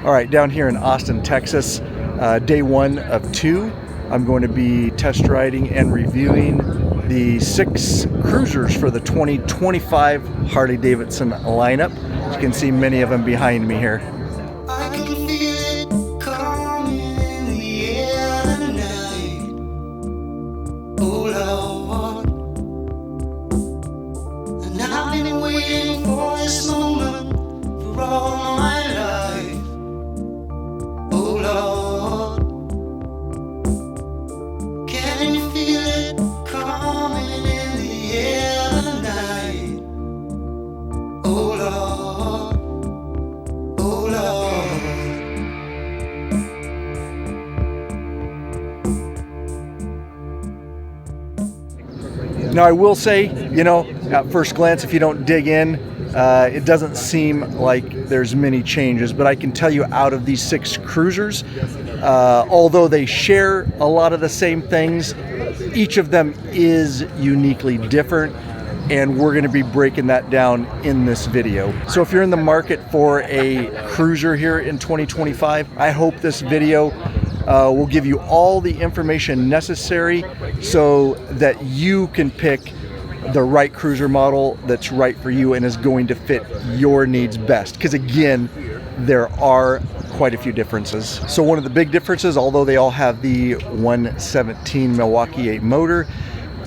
All right, down here in Austin, Texas, day 1 of 2, I'm going to be test riding and reviewing the 6 cruisers for the 2025 Harley-Davidson lineup. As you can see, many of them behind me here. I can feel it coming in the air tonight. Oh Lord, and I've been waiting for this moment for all my life. Oh Lord, can you feel it coming in the air tonight? Oh Lord, oh Lord. Now I will say, you know, at first glance, if you don't dig in, it doesn't seem like there's many changes, but I can tell you out of these 6 cruisers, although they share a lot of the same things, each of them is uniquely different, and we're going to be breaking that down in this video. So if you're in the market for a cruiser here in 2025, I hope this video will give you all the information necessary so that you can pick the right cruiser model that's right for you and is going to fit your needs best. Because again, there are quite a few differences. So one of the big differences, although they all have the 117 Milwaukee 8 motor,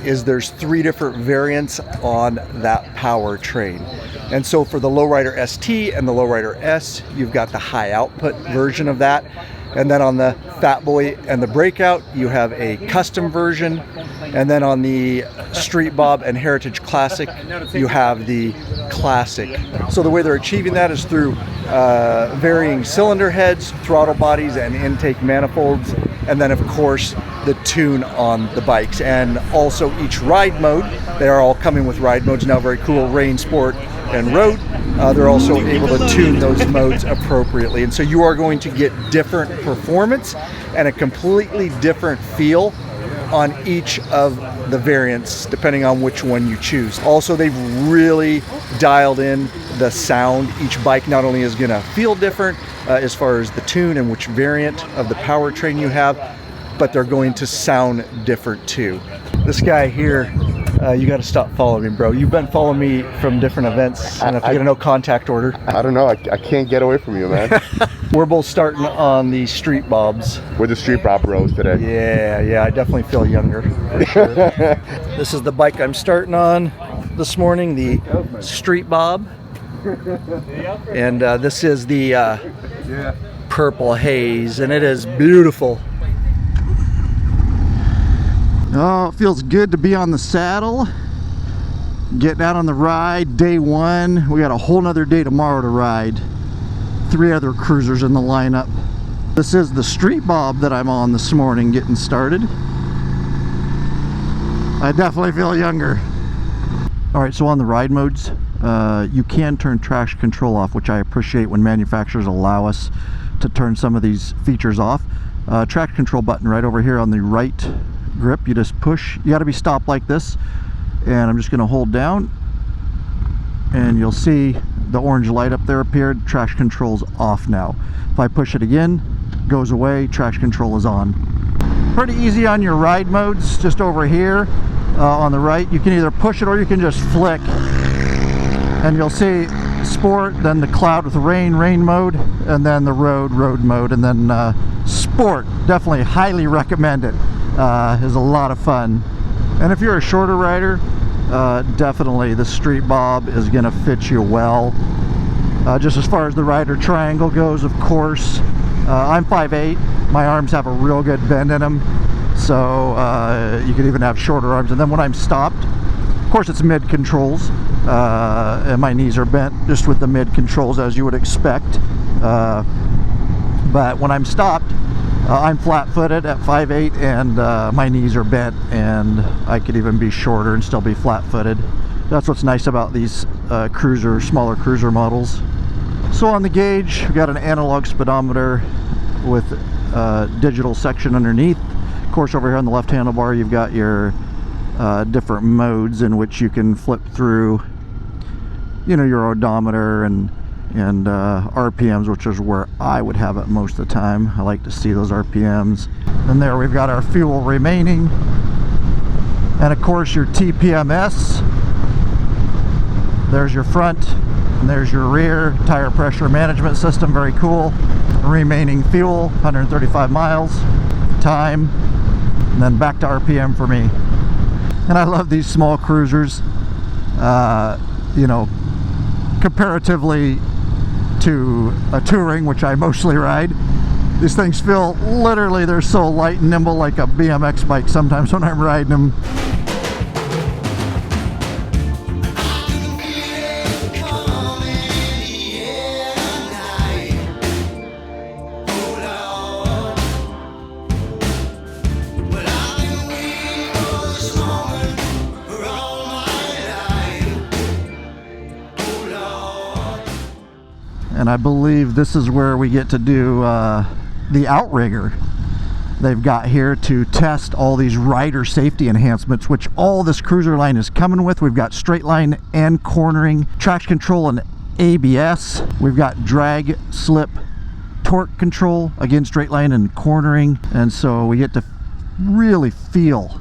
is there's 3 different variants on that powertrain. And so for the Lowrider ST and the Lowrider S, you've got the high output version of that. And then on the Fat Boy and the Breakout, you have a custom version. And then on the Street Bob and Heritage Classic, you have the Classic. So the way they're achieving that is through varying cylinder heads, throttle bodies, and intake manifolds. And then of course, the tune on the bikes. And also each ride mode, they are all coming with ride modes now, very cool, rain, sport, and road. They're also able to tune those modes appropriately. And so you are going to get different performance and a completely different feel on each of the variants, depending on which one you choose. Also, they've really dialed in the sound. Each bike not only is gonna feel different as far as the tune and which variant of the powertrain you have, but they're going to sound different too. This guy here, you got to stop following me, bro. You've been following me from different events, and I get a no contact order. I don't know. I can't get away from you, man. We're both starting on the Street Bobs. We're the Street Bob Bros today. Yeah, I definitely feel younger. For sure. This is the bike I'm starting on this morning, the Street Bob. And this is the Purple Haze, and it is beautiful. Oh, it feels good to be on the saddle, getting out on the ride, day 1. We got a whole nother day tomorrow to ride. 3 other cruisers in the lineup. This is the Street Bob that I'm on this morning, getting started. I definitely feel younger. All right, so on the ride modes, you can turn traction control off, which I appreciate when manufacturers allow us to turn some of these features off. Traction control button right over here on the right grip, you just push. You got to be stopped like this, and I'm just going to hold down, and you'll see the orange light up there appeared. Traction control's off now. If I push it again, it goes away, traction control is on. Pretty easy on your ride modes. Just over here on the right, you can either push it or you can just flick, and you'll see sport, then the cloud with the rain mode, and then the road mode, and then sport. Definitely highly recommend it. Is a lot of fun. And if you're a shorter rider, definitely the Street Bob is gonna fit you well. Just as far as the rider triangle goes, of course, I'm 5'8", my arms have a real good bend in them, so you could even have shorter arms. And then when I'm stopped, of course it's mid controls, and my knees are bent just with the mid controls, as you would expect. But when I'm stopped, I'm flat-footed at 5'8", and my knees are bent, and I could even be shorter and still be flat-footed. That's what's nice about these smaller cruiser models. So on the gauge, we got an analog speedometer with a digital section underneath. Of course, over here on the left handlebar, you've got your different modes in which you can flip through, you know, your odometer and and RPMs, which is where I would have it most of the time. I like to see those RPMs. And there we've got our fuel remaining, and of course your TPMS. There's your front and there's your rear tire pressure management system. Very cool. Remaining fuel, 135 miles. Time, and then back to RPM for me. And I love these small cruisers. You know, comparatively to a touring, which I mostly ride, these things feel literally, they're so light and nimble, like a BMX bike sometimes when I'm riding them. And I believe this is where we get to do the outrigger they've got here to test all these rider safety enhancements, which all this cruiser line is coming with. We've got straight line and cornering, traction control and ABS. We've got drag, slip, torque control, again straight line and cornering. And so we get to really feel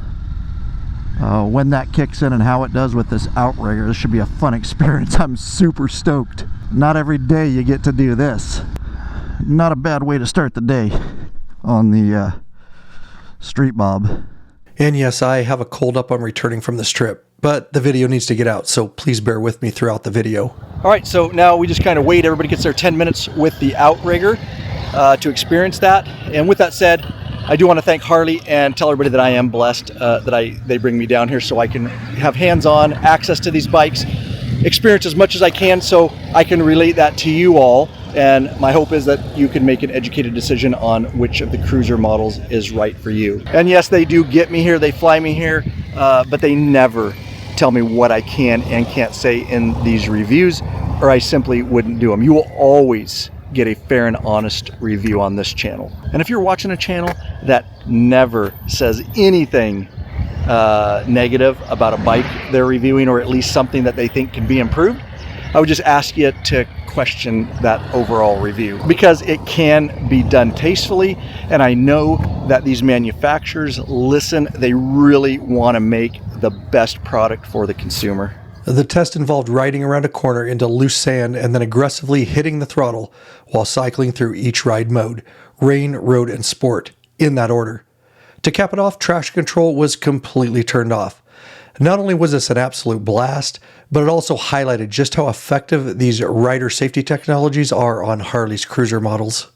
when that kicks in and how it does with this outrigger. This should be a fun experience. I'm super stoked. Not every day you get to do this. Not a bad way to start the day on the Street Bob. And yes, I have a cold up on returning from this trip, but the video needs to get out, so please bear with me throughout the video. All right, so now we just kind of wait. Everybody gets their 10 minutes with the outrigger to experience that. And with that said, I do want to thank Harley and tell everybody that I am blessed that they bring me down here so I can have hands-on access to these bikes, experience as much as I can so I can relate that to you all. And my hope is that you can make an educated decision on which of the cruiser models is right for you. And yes, they do get me here, they fly me here, but they never tell me what I can and can't say in these reviews, or I simply wouldn't do them. You will always get a fair and honest review on this channel. And if you're watching a channel that never says anything negative about a bike they're reviewing, or at least something that they think can be improved, I would just ask you to question that overall review, because it can be done tastefully, and I know that these manufacturers listen. They really want to make the best product for the consumer. The test involved riding around a corner into loose sand and then aggressively hitting the throttle while cycling through each ride mode: rain, road, and sport, in that order. To cap it off, traction control was completely turned off. Not only was this an absolute blast, but it also highlighted just how effective these rider safety technologies are on Harley's cruiser models.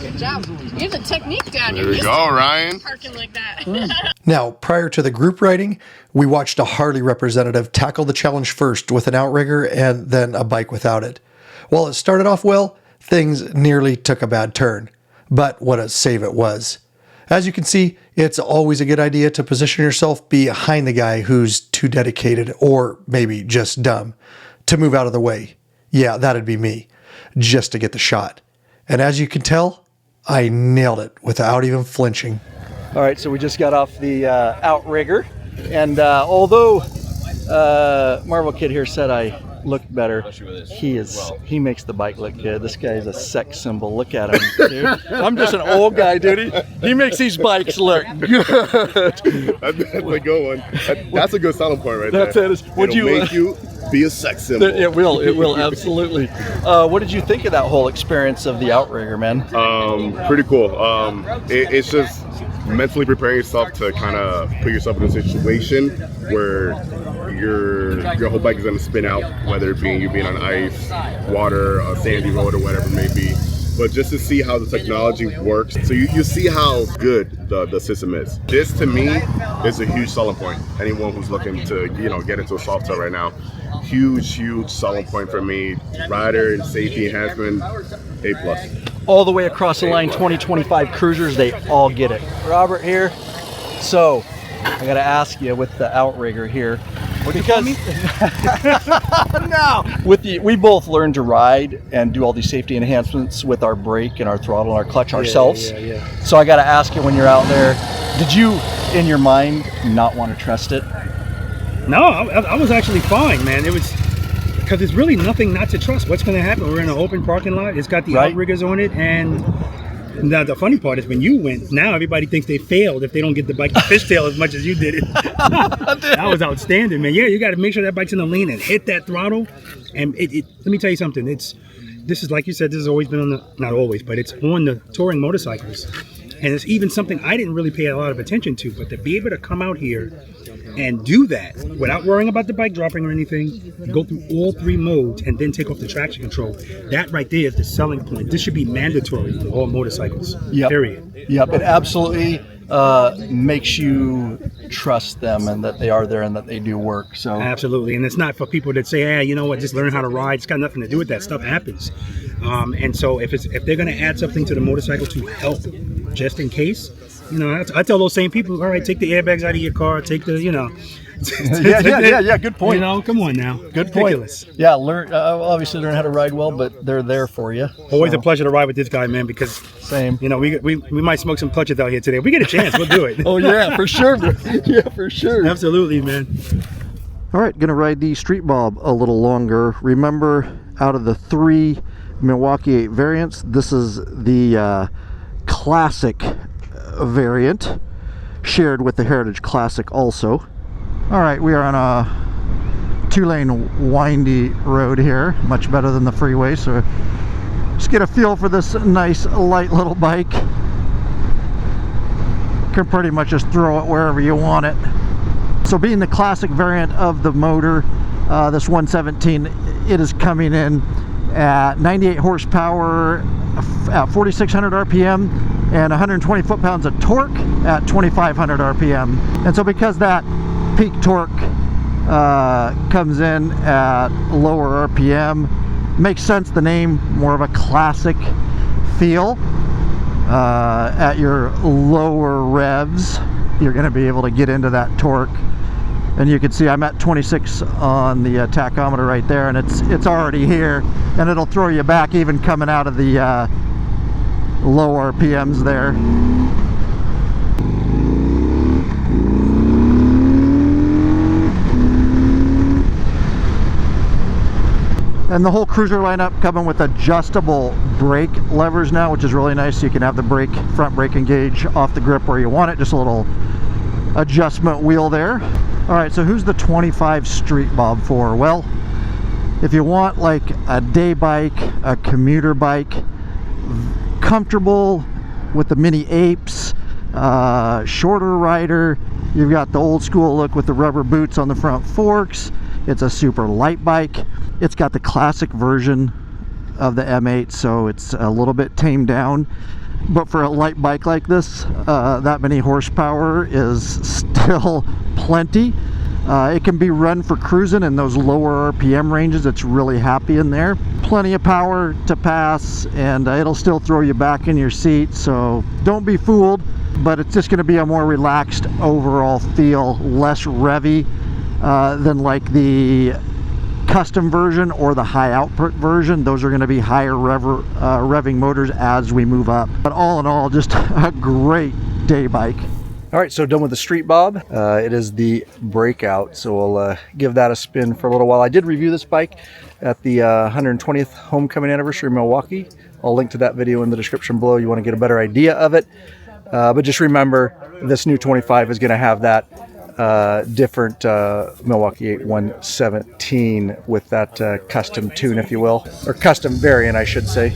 Good job. You have the technique down. There we go, Ryan. Parking like that. Now, prior to the group riding, we watched a Harley representative tackle the challenge first with an outrigger and then a bike without it. While it started off well, things nearly took a bad turn. But what a save it was. As you can see, it's always a good idea to position yourself behind the guy who's too dedicated, or maybe just dumb, to move out of the way. Yeah, that'd be me, just to get the shot. And as you can tell, I nailed it without even flinching. All right, so we just got off the outrigger, and although Marvel Kid here said I looked better, he makes the bike look good. This guy is a sex symbol. Look at him, dude. I'm just an old guy, dude. He makes these bikes look good. That's a good one. That's a good selling point right That's there. it. Would It'll make you be a sex symbol. It will, absolutely. What did you think of that whole experience of the outrigger, man? Pretty cool. It's just mentally preparing yourself to kind of put yourself in a situation where your whole bike is going to spin out, whether it be you being on ice, water, a sandy road, or whatever it may be. But just to see how the technology works, so you see how good the system is. This, to me, is a huge selling point. Anyone who's looking to get into a Softail right now, huge selling point for me. Rider and safety enhancement, A+. All the way across the line, 2025 cruisers, they all get it. Robert here. So I got to ask you, with the outrigger here, What do you Because call me? no, we both learned to ride and do all these safety enhancements with our brake and our throttle and our clutch ourselves. Yeah. So I got to ask you, when you're out there, did you, in your mind, not want to trust it? No, I was actually fine, man. It was because there's really nothing not to trust. What's going to happen? We're in an open parking lot. It's got the outriggers on it, and now the funny part is when you went, now everybody thinks they failed if they don't get the bike to fishtail as much as you did it. That was outstanding, man. Yeah, you got to make sure that bike's in the lane and hit that throttle. And let me tell you something. This is, like you said, this has always been on the, not always, but it's on the touring motorcycles. And it's even something I didn't really pay a lot of attention to, but to be able to come out here and do that without worrying about the bike dropping or anything, go through all 3 modes and then take off the traction control, that right there is the selling point. This should be mandatory for all motorcycles, period. Yep, it absolutely makes you trust them and that they are there and that they do work. So absolutely, and it's not for people that say, hey, you know what, just learn how to ride. It's got nothing to do with that. Stuff happens. And so if they're going to add something to the motorcycle to help, just in case, you know, I tell those same people, all right, take the airbags out of your car, take the, you know. yeah, good point. You know, come on now. Good Ridiculous. point. Yeah, obviously learn how to ride well, but they're there for you. Always a pleasure to ride with this guy, man, because same. You know, we might smoke some clutches out here today. If we get a chance, we'll do it. Oh yeah, for sure. Yeah, for sure. Absolutely, man. All right, gonna ride the Street Bob a little longer. Remember, out of the 3 Milwaukee 8 variants, this is the Classic variant, shared with the Heritage Classic also. All right, we are on a 2-lane windy road here, much better than the freeway, so just get a feel for this nice light little bike. Can pretty much just throw it wherever you want it. So being the Classic variant of the motor, this 117, it is coming in at 98 horsepower at 4,600 RPM and 120 foot-pounds of torque at 2,500 RPM. And so because that peak torque comes in at lower RPM, makes sense, the name, more of a classic feel. At your lower revs, you're going to be able to get into that torque. And you can see I'm at 26 on the tachometer right there, and it's already here, and it'll throw you back even coming out of the low RPMs there. And the whole cruiser lineup coming with adjustable brake levers now, which is really nice. So you can have the front brake engage off the grip where you want it, just a little adjustment wheel there. All right, so who's the 25 Street Bob for? Well, if you want like a day bike, a commuter bike, comfortable with the mini apes, shorter rider, you've got the old school look with the rubber boots on the front forks. It's a super light bike. It's got the classic version of the M8, so it's a little bit tamed down. But for a light bike like this, that many horsepower is still plenty. It can be run for cruising in those lower RPM ranges. It's really happy in there. Plenty of power to pass, and it'll still throw you back in your seat, so don't be fooled. But it's just going to be a more relaxed overall feel, less revvy than like the custom version or the high output version. Those are going to be higher revving motors as we move up. But all in all, just a great day bike. All right, so done with the Street Bob. It is the Breakout, so we'll give that a spin for a little while. I did review this bike at the 120th homecoming anniversary in Milwaukee. I'll link to that video in the description below. You want to get a better idea of it. But just remember, this new 25 is going to have that different Milwaukee 8 117 with that custom tune, if you will, or custom variant, I should say.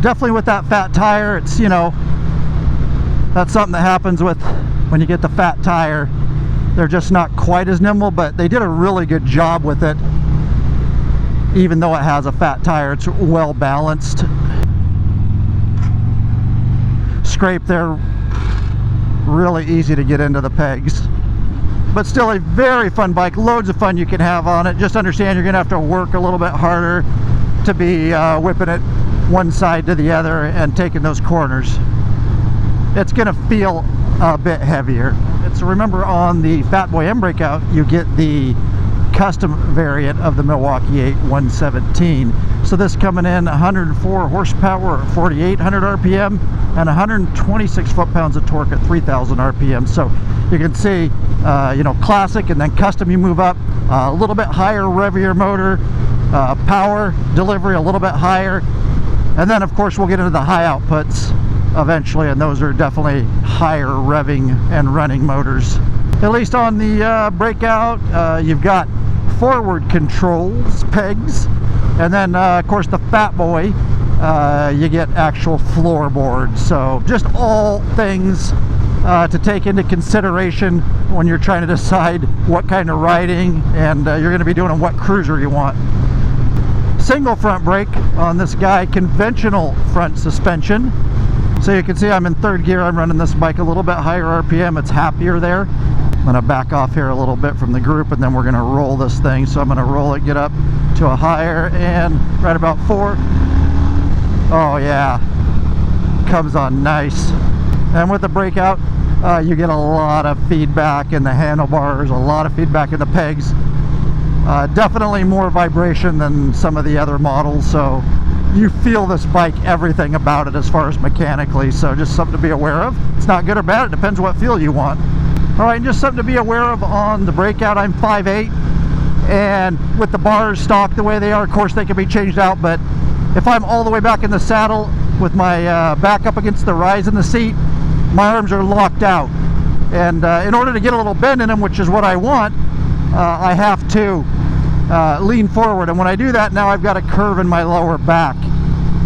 Definitely with that fat tire, it's, you know, that's something that happens with when you get the fat tire. They're just not quite as nimble, but they did a really good job with it. Even though it has a fat tire, it's well balanced. Scrape there, really easy to get into the pegs, but still a very fun bike. Loads of fun you can have on it. Just understand you're gonna have to work a little bit harder to be whipping it one side to the other and taking those corners. It's gonna feel a bit heavier. It's So remember, on the Fat Boy and Breakout, you get the custom variant of the Milwaukee 8 117. So this coming in 104 horsepower at 4,800 RPM and 126 foot-pounds of torque at 3,000 RPM. So you can see, you know, classic and then custom, you move up a little bit higher, revier motor, power delivery a little bit higher, and then of course we'll get into the high outputs eventually, and those are definitely higher revving and running motors. At least on the Breakout, you've got forward controls, pegs, and then of course the Fat Boy, you get actual floorboards. So just all things to take into consideration when you're trying to decide what kind of riding and you're going to be doing and what cruiser you want. Single front brake on this guy, conventional front suspension. So you can see I'm in third gear. I'm running this bike a little bit higher RPM. It's happier there. I'm going to back off here a little bit from the group, and then we're going to roll this thing. So I'm going to roll it, get up to a higher, and right about 4. Oh yeah, comes on nice. And with the Breakout, you get a lot of feedback in the handlebars, a lot of feedback in the pegs. Definitely more vibration than some of the other models, so you feel this bike, everything about it as far as mechanically. So just something to be aware of. It's not good or bad, it depends what feel you want. All right, and just something to be aware of on the Breakout. I'm 5'8", and with the bars stock the way they are, of course they can be changed out, but if I'm all the way back in the saddle with my back up against the rise in the seat, my arms are locked out, and in order to get a little bend in them, which is what I want, I have to lean forward, and when I do that, now I've got a curve in my lower back.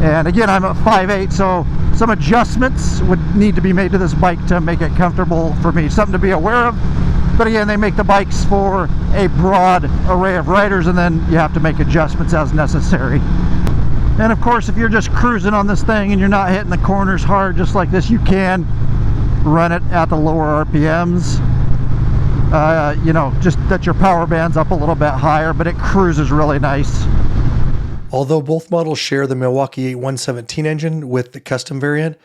And again, I'm at 5'8", so some adjustments would need to be made to this bike to make it comfortable for me. Something to be aware of. But again, they make the bikes for a broad array of riders, and then you have to make adjustments as necessary. And of course, if you're just cruising on this thing and you're not hitting the corners hard just like this, you can run it at the lower RPMs. You know, just that your power band's up a little bit higher, but it cruises really nice. Although both models share the Milwaukee 8 117 engine with the custom variant,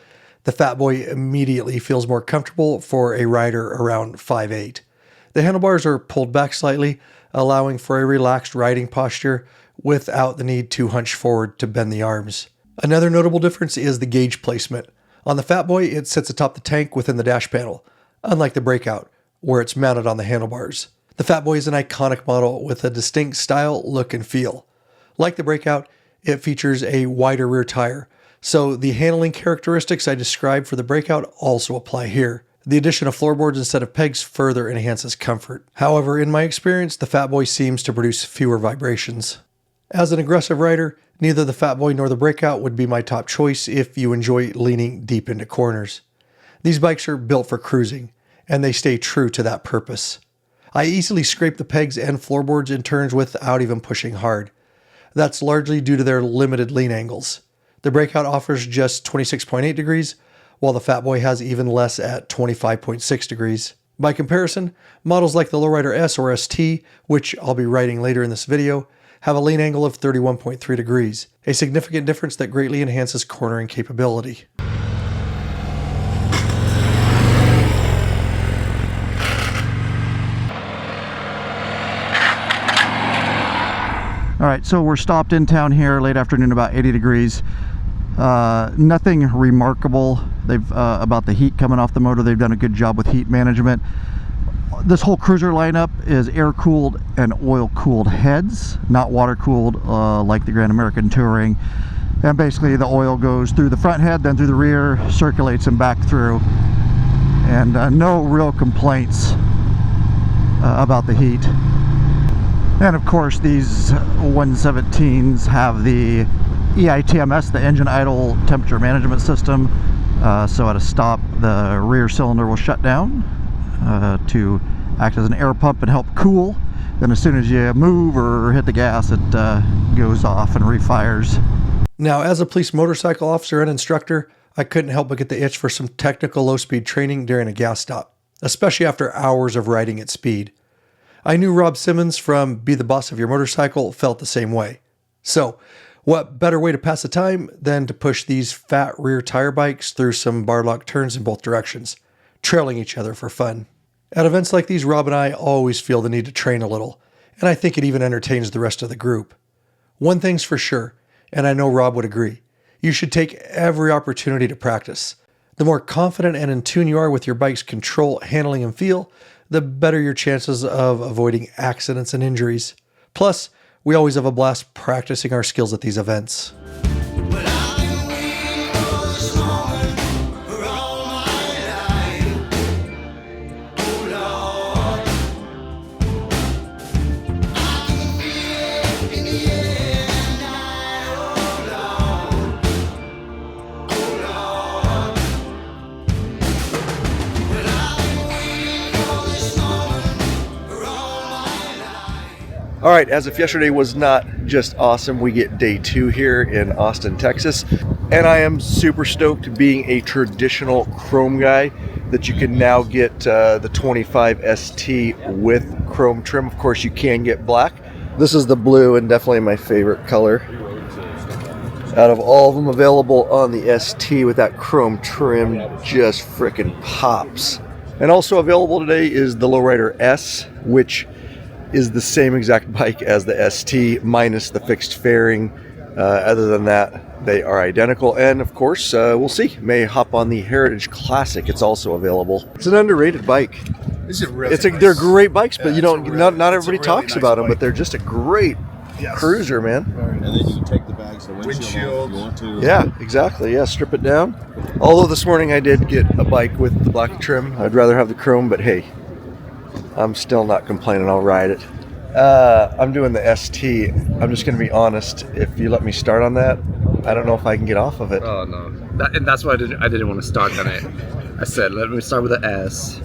the Fat Boy immediately feels more comfortable for a rider around 5'8". The handlebars are pulled back slightly, allowing for a relaxed riding posture without the need to hunch forward to bend the arms. Another notable difference is the gauge placement. On the Fat Boy, it sits atop the tank within the dash panel, unlike the Breakout, where it's mounted on the handlebars. The Fat Boy is an iconic model with a distinct style, look, and feel. Like the Breakout, it features a wider rear tire, so the handling characteristics I described for the Breakout also apply here. The addition of floorboards instead of pegs further enhances comfort. However, in my experience, the Fat Boy seems to produce fewer vibrations. As an aggressive rider, neither the Fat Boy nor the Breakout would be my top choice if you enjoy leaning deep into corners. These bikes are built for cruising, and they stay true to that purpose. I easily scrape the pegs and floorboards in turns without even pushing hard. That's largely due to their limited lean angles. The Breakout offers just 26.8 degrees, while the Fat Boy has even less at 25.6 degrees. By comparison, models like the Lowrider S or ST, which I'll be riding later in this video, have a lean angle of 31.3 degrees, a significant difference that greatly enhances cornering capability. All right, so we're stopped in town here, late afternoon, about 80 degrees. Nothing remarkable. They've about the heat coming off the motor. They've done a good job with heat management. This whole cruiser lineup is air-cooled and oil-cooled heads, not water-cooled like the Grand American Touring. And basically the oil goes through the front head, then through the rear, circulates and back through. And no real complaints about the heat. And of course these 117s have the EITMS, the engine idle temperature management system. So at a stop, the rear cylinder will shut down to act as an air pump and help cool. Then as soon as you move or hit the gas, it goes off and refires. Now, as a police motorcycle officer and instructor, I couldn't help but get the itch for some technical low-speed training during a gas stop, especially after hours of riding at speed. I knew Rob Simmons from Be the Boss of Your Motorcycle felt the same way. So, what better way to pass the time than to push these fat rear tire bikes through some bar lock turns in both directions, trailing each other for fun. At events like these, Rob and I always feel the need to train a little, and I think it even entertains the rest of the group. One thing's for sure, and I know Rob would agree, you should take every opportunity to practice. The more confident and in tune you are with your bike's control, handling, and feel, the better your chances of avoiding accidents and injuries. Plus, we always have a blast practicing our skills at these events. But I've been waiting for this moment for all my life. Oh Lord, I can feel it in the air tonight. Oh Lord, oh Lord. But I've been waiting for this moment for all my life. All right, as if yesterday was not just awesome, we get day 2 here in Austin, Texas. And I am super stoked, being a traditional chrome guy, that you can now get the 25 ST with chrome trim. Of course, you can get black. This is the blue, and definitely my favorite color out of all of them available on the ST with that chrome trim. Just freaking pops. And also available today is the Lowrider S, which is the same exact bike as the ST minus the fixed fairing. Other than that, they are identical. And of course, we'll see. May hop on the Heritage Classic. It's also available. It's an underrated bike. This is really They're great bikes, but you don't. it's a Not really everybody talks nice about them, bike. but they're just a great cruiser, man. And then you can take the bags, the windshield, if you want to. Yeah, exactly. Yeah, strip it down. Although this morning I did get a bike with the black trim. I'd rather have the chrome, but hey, I'm still not complaining. I'll ride it. I'm doing the ST. I'm just going to be honest. If you let me start on that, I don't know if I can get off of it. Oh no, and that's why I didn't want to start on it. I said, let me start with the S,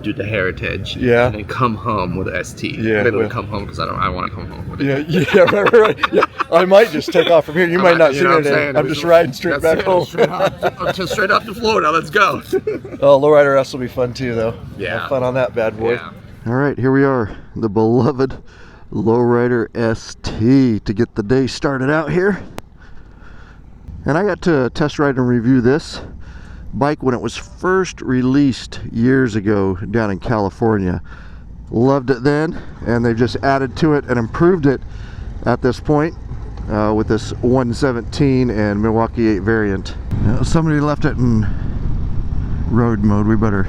do the Heritage, Yeah. and then come home with the ST. Yeah, Maybe well- come home because I want to come home with it. Yeah, right. Yeah, I might just take off from here. You might not see me today. I'm just riding straight back home. Straight off to Florida. Let's go. Oh, Lowrider S will be fun too, though. Yeah. Have fun on that bad boy. Yeah. All right, here we are, the beloved Lowrider ST, to get the day started out here. And I got to test ride and review this bike when it was first released years ago down in California. Loved it then, and they've just added to it and improved it at this point with this 117 and Milwaukee 8 variant. Somebody left it in road mode. We better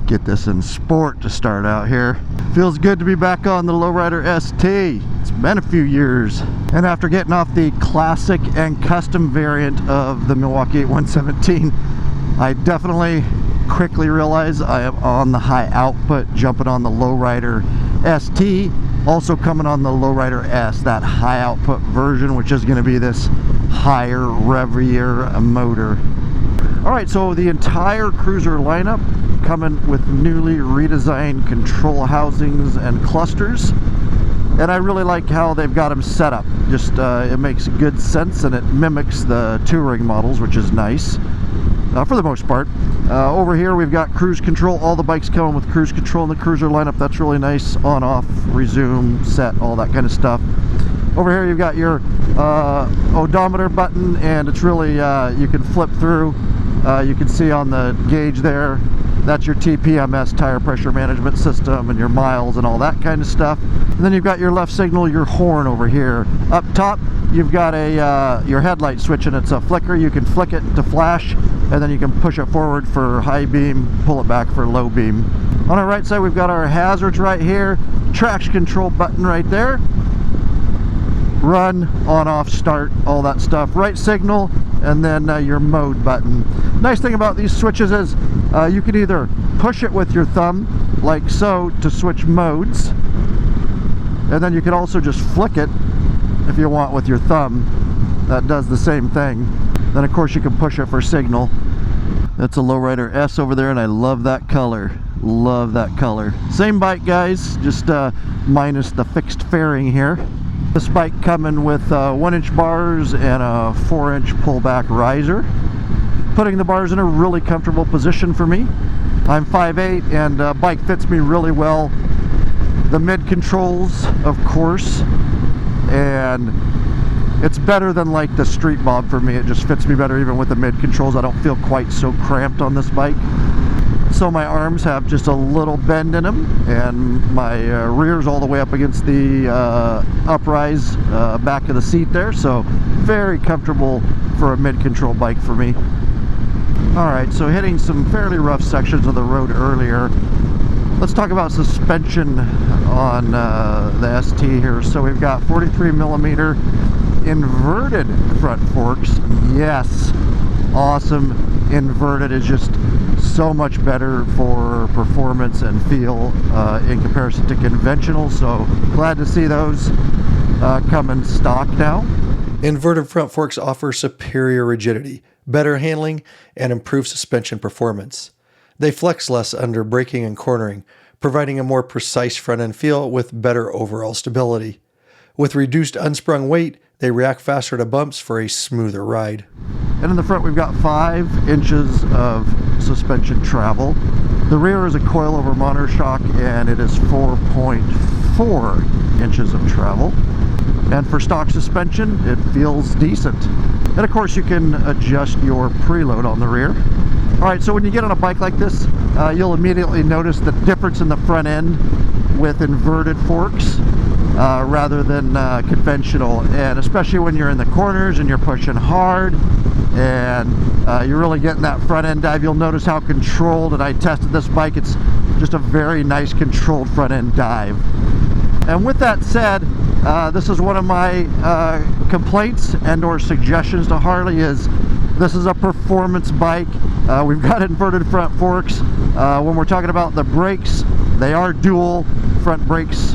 get this in sport to start out here. Feels good to be back on the Lowrider ST. It's been a few years. And after getting off the classic and custom variant of the Milwaukee 8 117, I definitely quickly realized I am on the high output, jumping on the Lowrider ST, also coming on the Lowrider S, that high output version, which is going to be this higher, revier motor. All right, so the entire cruiser lineup coming with newly redesigned control housings and clusters, and I really like how they've got them set up. Just it makes good sense, and it mimics the touring models, which is nice for the most part. Over here we've got cruise control. All the bikes coming with cruise control in the cruiser lineup. That's really nice. On, off, resume, set, all that kind of stuff. Over here you've got your odometer button, and it's really you can flip through. You can see on the gauge there, that's your TPMS, tire pressure management system, and your miles and all that kind of stuff. And then you've got your left signal, your horn over here. Up top you've got a your headlight switch, and it's a flicker. You can flick it to flash, and then you can push it forward for high beam, pull it back for low beam. On our right side we've got our hazards right here, traction control button right there, run, on, off, start, all that stuff, right signal, and then your mode button. Nice thing about these switches is you can either push it with your thumb like so to switch modes, and then you can also just flick it if you want with your thumb. That does the same thing. Then of course you can push it for signal. That's a Lowrider S over there, and I love that color. Love that color. Same bike, guys, just minus the fixed fairing here. This bike coming with 1-inch bars and a 4-inch pullback riser, putting the bars in a really comfortable position for me. I'm 5'8", and bike fits me really well. The mid controls, of course, and it's better than like the Street Bob for me. It just fits me better even with the mid controls. I don't feel quite so cramped on this bike. so my arms have just a little bend in them, and my rear's all the way up against the uprise back of the seat there, so very comfortable for a mid-control bike for me. Alright, so hitting some fairly rough sections of the road earlier. Let's talk about suspension on the ST here. So we've got 43mm inverted front forks. Yes, awesome. Inverted is just so much better for performance and feel in comparison to conventional, so glad to see those come in stock now. Inverted front forks offer superior rigidity, better handling, and improved suspension performance. They flex less under braking and cornering, providing a more precise front end feel with better overall stability. With reduced unsprung weight, they react faster to bumps for a smoother ride. And in the front we've got 5 inches of suspension travel. The rear is a coilover monoshock and it is 4.4 inches of travel. And for stock suspension, it feels decent. And of course you can adjust your preload on the rear. Alright, so when you get on a bike like this, you'll immediately notice the difference in the front end with inverted forks rather than conventional, and especially when you're in the corners and you're pushing hard and you're really getting that front end dive, you'll notice how controlled, and I tested this bike, it's just a very nice controlled front end dive. And with that said, this is one of my complaints and or suggestions to Harley is this is a performance bike. We've got inverted front forks. When we're talking about the brakes, they are dual front brakes,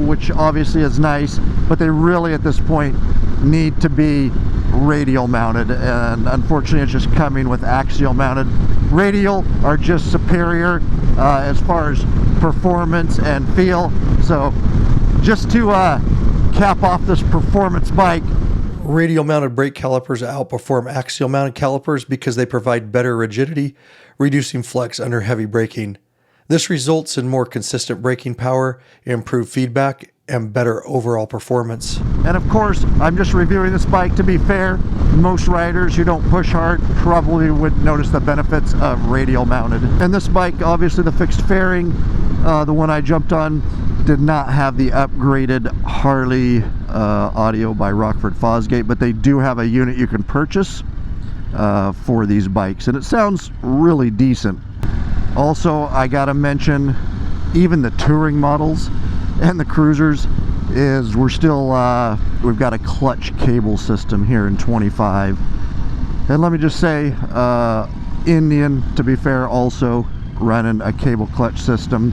which obviously is nice, but they really at this point need to be radial mounted, and unfortunately it's just coming with axial mounted. Radial are just superior as far as performance and feel. So just to cap off this performance bike, Radial mounted brake calipers outperform axial mounted calipers because they provide better rigidity, reducing flex under heavy braking. This results in more consistent braking power, improved feedback, and better overall performance. And of course, I'm just reviewing this bike. To be fair, most riders who don't push hard probably would notice the benefits of radial mounted. And this bike, obviously the fixed fairing, the one I jumped on, did not have the upgraded Harley audio by Rockford Fosgate, but they do have a unit you can purchase for these bikes, and it sounds really decent. Also, I gotta mention, even the touring models and the cruisers is we're still we've got a clutch cable system here in 25, and let me just say, Indian, to be fair, also running a cable clutch system.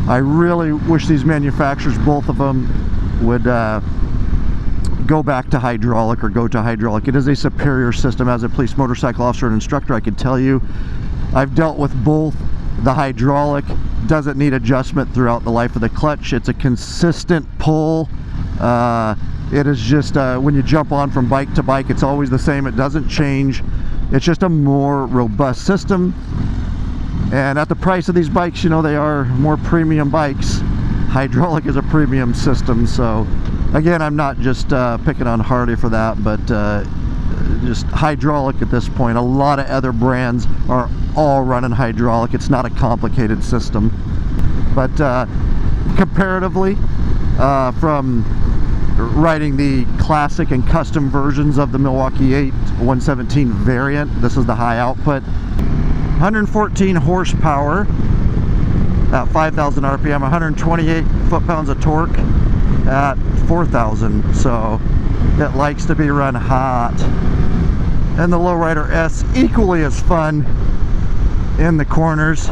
I really wish these manufacturers, both of them, would go back to hydraulic or go to hydraulic. It is a superior system. As a police motorcycle officer and instructor, I can tell you, I've dealt with both. The hydraulic doesn't need adjustment throughout the life of the clutch. It's a consistent pull. It is just, when you jump on from bike to bike, it's always the same. It doesn't change. It's just a more robust system. And at the price of these bikes, you know, they are more premium bikes. Hydraulic is a premium system. So again, I'm not just picking on Harley for that, but just hydraulic at this point. A lot of other brands are all running hydraulic. It's not a complicated system, but comparatively from riding the classic and custom versions of the Milwaukee 8 117 variant, this is the high output. 114 horsepower at 5,000 RPM, 128 foot-pounds of torque at 4,000, so it likes to be run hot. And the Lowrider S, equally as fun in the corners,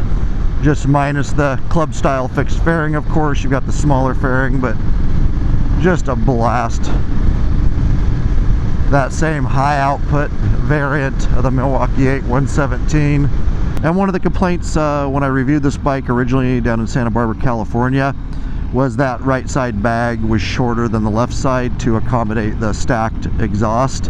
just minus the club style fixed fairing. Of course, you've got the smaller fairing, but just a blast. That same high output variant of the Milwaukee 8 117. And one of the complaints when I reviewed this bike originally down in Santa Barbara, California, was that right side bag was shorter than the left side to accommodate the stacked exhaust.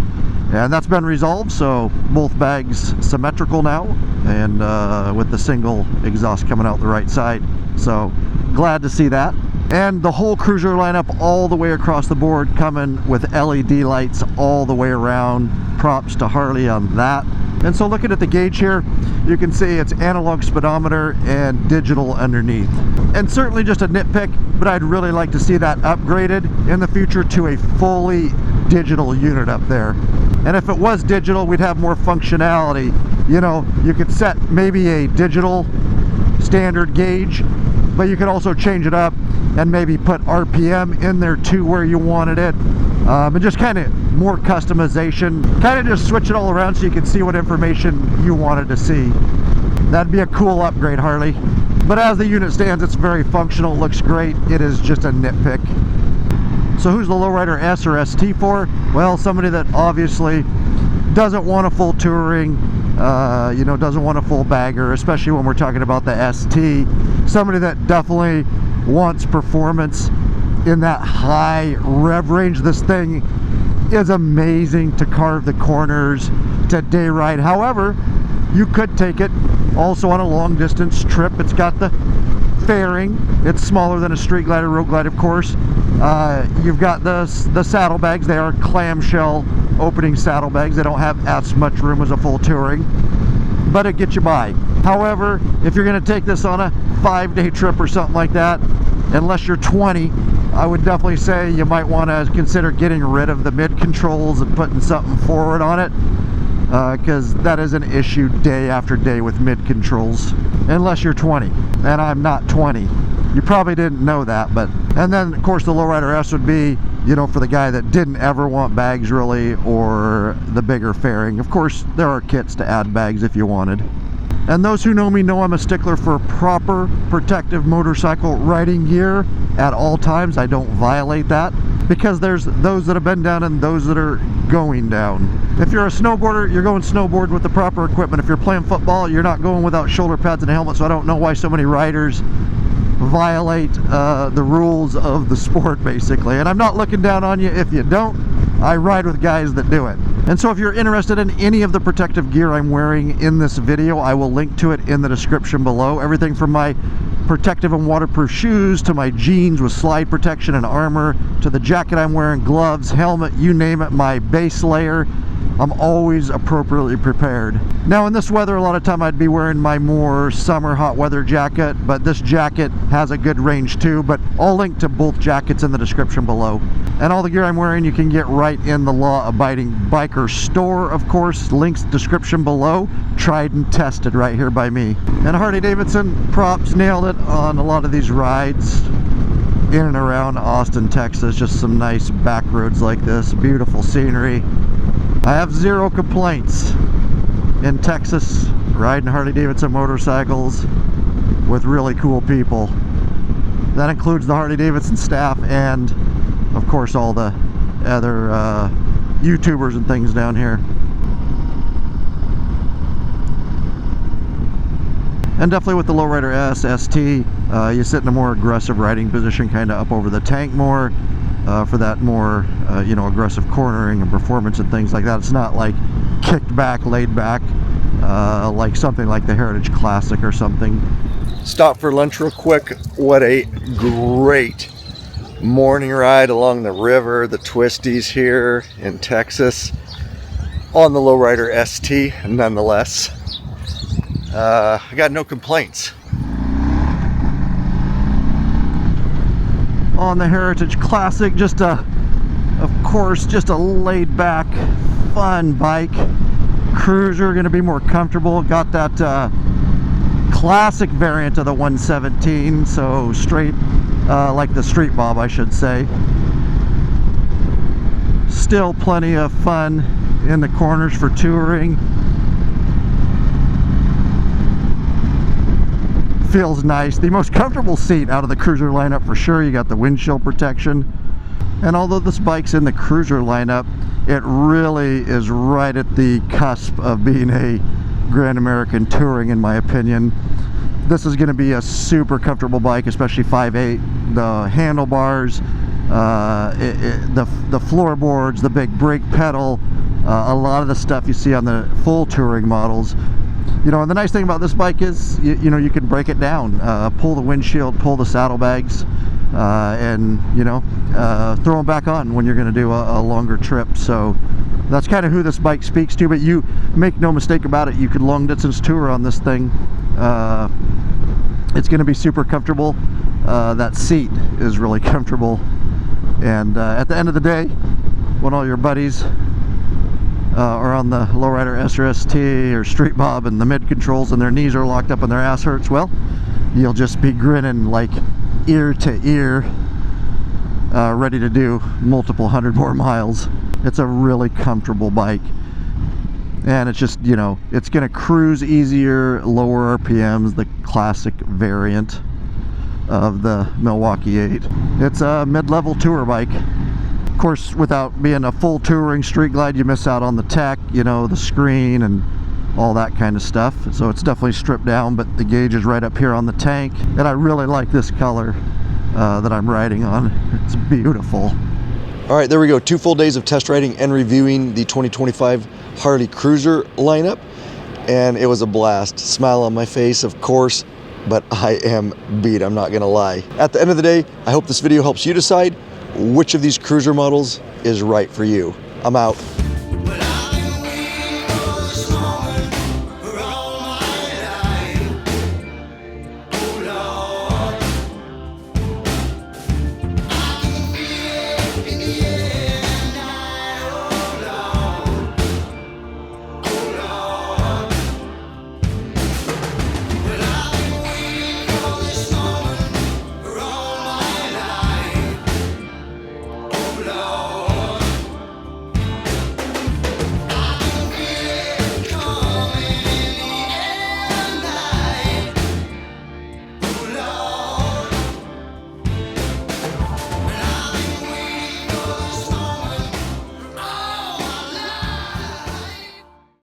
And that's been resolved, so both bags symmetrical now, and with the single exhaust coming out the right side. So glad to see that. And the whole cruiser lineup all the way across the board coming with LED lights all the way around. Props to Harley on that. And so looking at the gauge here, you can see it's analog speedometer and digital underneath. And certainly just a nitpick, but I'd really like to see that upgraded in the future to a fully digital unit up there. And if it was digital, we'd have more functionality. You know, you could set maybe a digital standard gauge, but you could also change it up and maybe put RPM in there too where you wanted it. And just kind of more customization, kind of just switch it all around so you can see what information you wanted to see. That'd be a cool upgrade, Harley. But as the unit stands, it's very functional, looks great. It is just a nitpick. So who's the Lowrider S or ST for? Well, somebody that obviously doesn't want a full touring, you know, doesn't want a full bagger, especially when we're talking about the ST. Somebody that definitely wants performance in that high rev range. This thing is amazing to carve the corners, to day ride. However, you could take it also on a long distance trip. It's got the fairing. It's smaller than a street glide or road glide, of course. You've got the saddlebags. They are clamshell opening saddlebags. They don't have as much room as a full touring, but it gets you by. However, if you're going to take this on a 5-day trip or something like that, unless you're 20, I would definitely say you might want to consider getting rid of the mid controls and putting something forward on it, because that is an issue day after day with mid controls, unless you're 20, and I'm not 20. You probably didn't know that. But and then of course the Lowrider S would be, you know, for the guy that didn't ever want bags really, or the bigger fairing. Of course there are kits to add bags if you wanted. And those who know me know I'm a stickler for proper protective motorcycle riding gear at all times. I don't violate that, because there's those that have been down and those that are going down. If you're a snowboarder, you're going snowboard with the proper equipment. If you're playing football, you're not going without shoulder pads and a helmet. So I don't know why so many riders violate the rules of the sport, basically. And I'm not looking down on you if you don't. I ride with guys that do it. And so if you're interested in any of the protective gear I'm wearing in this video, I will link to it in the description below. Everything from my protective and waterproof shoes, to my jeans with slide protection and armor, to the jacket I'm wearing, gloves, helmet, you name it, my base layer. I'm always appropriately prepared. Now in this weather, a lot of time I'd be wearing my more summer hot weather jacket, but this jacket has a good range too. But I'll link to both jackets in the description below. And all the gear I'm wearing you can get right in the law-abiding biker store, of course. Links description below. Tried and tested right here by me. And Harley-Davidson, props, nailed it on a lot of these rides in and around Austin, Texas. Just some nice back roads like this, beautiful scenery. I have zero complaints in Texas riding Harley-Davidson motorcycles with really cool people. That includes the Harley-Davidson staff and, of course, all the other YouTubers and things down here. And definitely with the Lowrider S, ST, you sit in a more aggressive riding position, kind of up over the tank more. For that more, you know, aggressive cornering and performance and things like that. It's not like kicked back, laid back, like something like the Heritage Classic or something. Stop for lunch real quick. What a great morning ride along the river, the twisties here in Texas, on the Lowrider ST, nonetheless. I got no complaints. On the Heritage Classic, just of course, just a laid back, fun bike. Cruiser, gonna be more comfortable. Got that classic variant of the 117, so straight, like the Street Bob, I should say. Still plenty of fun in the corners for touring. Feels nice. The most comfortable seat out of the Cruiser lineup for sure. You got the windshield protection. And although this bike's in the Cruiser lineup, it really is right at the cusp of being a Grand American Touring, in my opinion. This is going to be a super comfortable bike, especially 5.8. The handlebars, the floorboards, the big brake pedal, a lot of the stuff you see on the full touring models. You know, and the nice thing about this bike is, you know, you can break it down, pull the windshield, pull the saddlebags, and, you know, throw them back on when you're going to do a longer trip. So that's kind of who this bike speaks to. But make no mistake about it, you could long distance tour on this thing. It's going to be super comfortable. That seat is really comfortable, and at the end of the day, when all your buddies are on the lowrider S or ST or street bob and the mid controls and their knees are locked up and their ass hurts, well, you'll just be grinning like ear to ear, ready to do multiple hundred more miles. It's a really comfortable bike, and it's just, you know, it's gonna cruise easier, lower RPMs, the classic variant of the Milwaukee 8. It's a mid-level tour bike. Of course, without being a full touring street glide, you miss out on the tech, you know, the screen and all that kind of stuff. So it's definitely stripped down, but the gauge is right up here on the tank. And I really like this color that I'm riding on. It's beautiful. All right, there we go. 2 full days of test riding and reviewing the 2025 Harley Cruiser lineup. And it was a blast. Smile on my face, of course, but I am beat, I'm not gonna lie. At the end of the day, I hope this video helps you decide which of these cruiser models is right for you. I'm out.